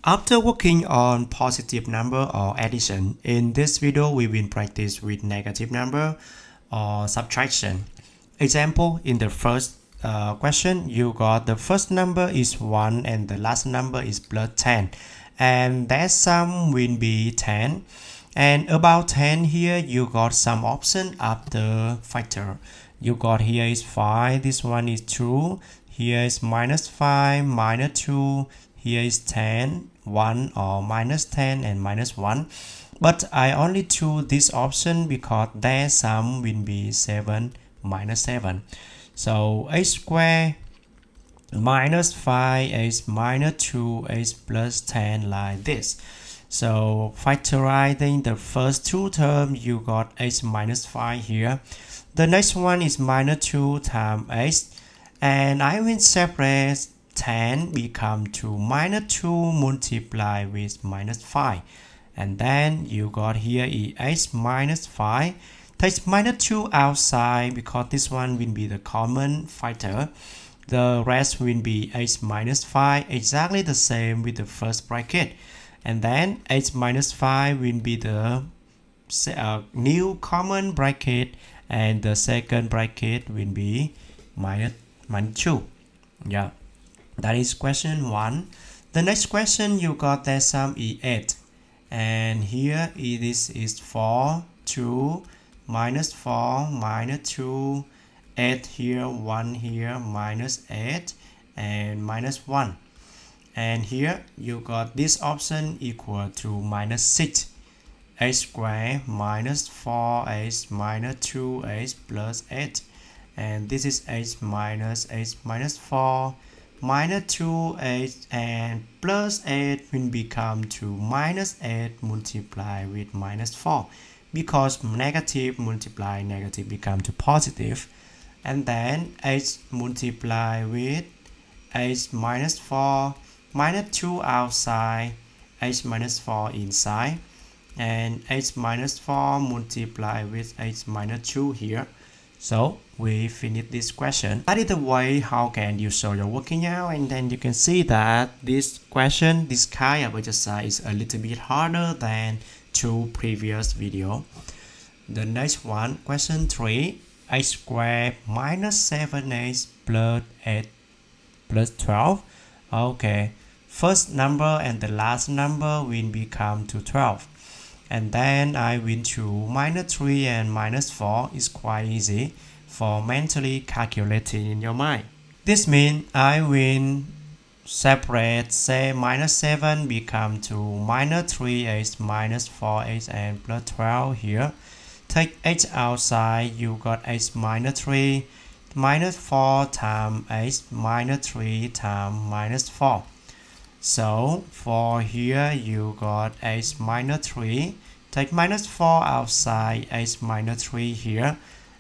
After working on positive number or addition, in this video we will practice with negative number or subtraction. Example, in the first question, you got the first number is 1 and the last number is plus 10. And that sum will be 10. And about 10 here, you got some option after factor. You got here is 5, this one is 2, here is minus 5, minus 2, here is 10, 1 or minus 10 and minus 1. But I only choose this option because their sum will be 7 minus 7. So a square minus 5x minus 2x plus 10 like this. So factorizing the first two terms, you got x minus 5 here. The next one is minus 2 times x, and I will separate 10 become to minus 2 multiply with minus 5. And then you got here is x minus 5. Take minus 2 outside because this one will be the common factor. The rest will be x minus 5, exactly the same with the first bracket. And then x minus 5 will be the new common bracket, and the second bracket will be minus 2. Yeah, that is question 1. The next question, you got that sum is 8. And here it is 4, 2, minus 4, minus 2, 8 here, 1 here, minus 8, and minus 1. And here you got this option equal to minus 6. X squared minus 4x minus 2x plus 8. And this is x minus 4 minus 2x and plus 8 will become to minus 8 multiply with minus 4. Because negative multiply negative become to positive. And then x multiply with x minus 4 minus 2 outside, x minus 4 inside, and x minus 4 multiply with x minus 2 here. So we finish this question. That is the way how can you show your working out, and then you can see that this question, this kind of exercise is a little bit harder than two previous video. The next one, question 3, x squared minus 7x plus 8 plus 12. Okay, first number and the last number will become to 12. And then I will choose minus 3 and minus 4 is quite easy for mentally calculating in your mind. This means I will separate, say minus 7 become to minus 3x minus 4x and plus 12 here. Take x outside, you got x minus 3 minus 4 times x minus 3 times minus 4. So for here you got x minus 3. Take minus 4 outside, x minus 3 here.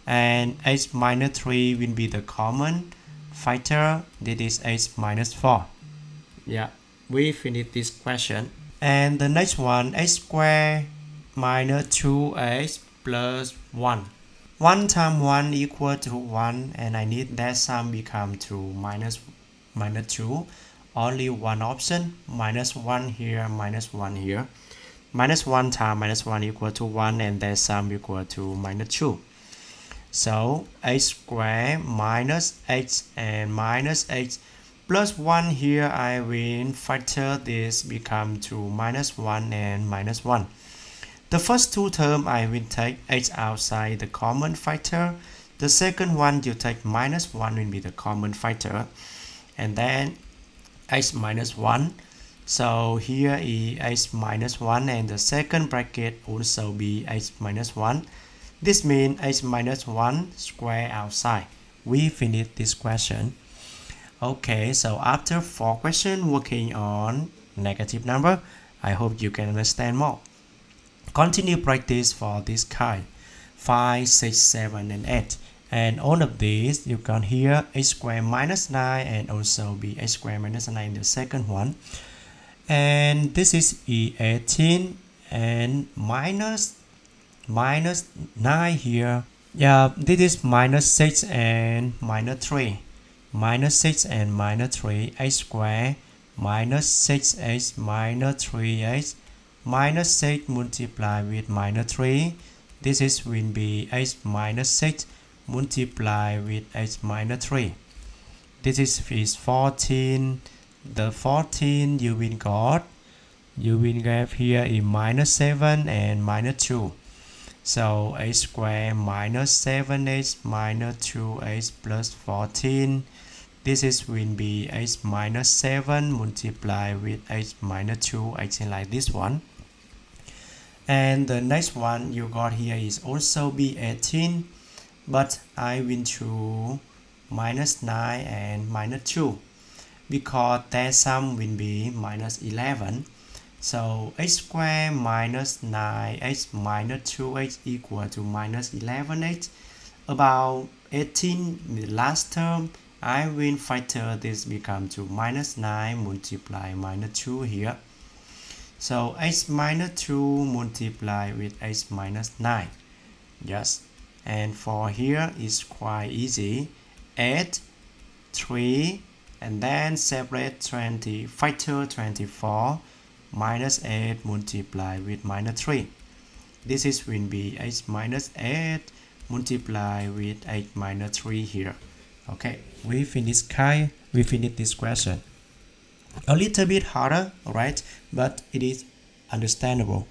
And x minus 3 will be the common factor. This is x minus 4. Yeah, we finish this question. And the next one, x squared minus 2x plus 1. 1 times 1 equal to 1, and I need that sum become to minus 2. Only one option, minus 1 here, minus 1 here. Minus 1 times minus 1 equal to 1, and that sum equal to minus 2. So x squared minus x and minus x plus 1 here, I will factor this become to minus 1 and minus 1. The first two terms I will take x outside the common factor. The second one you take minus 1 will be the common factor. And then x minus 1. So here is x minus 1, and the second bracket also be x minus 1. This means x minus 1 square outside. We finish this question. Okay, so after 4 questions working on negative number, I hope you can understand more. Continue practice for this kind, 5, 6, 7, and 8. And all of these, you can hear x squared minus 9 and also be x squared minus 9 in the second one. And this is E18 and minus 9 here. Yeah, this is minus 6 and minus 3. Minus 6 and minus 3, x squared minus 6x minus 3x minus 6 multiplied with minus 3. This is will be x minus 6 multiplied with x minus 3. This is 14. The 14 you will get here is minus 7 and minus 2. So x squared minus 7x minus 2x plus 14. This is will be x minus 7 multiplied with x minus 2, I think like this one. And the next one you got here is also be 18, but I will choose minus 9 and minus 2 because their sum will be minus 11. So x squared minus 9x minus 2x equal to minus 11x. About 18, the last term, I will factor this become to minus 9 multiply minus 2 here. So x minus 2 multiply with x minus 9. Yes. And for here is quite easy. 8, 3, and then separate 20, factor 24. Minus 8 multiplied with minus 3. This is will be x minus 8 multiplied with x minus 3 here. Okay, we finish this question. A little bit harder, alright, but it is understandable.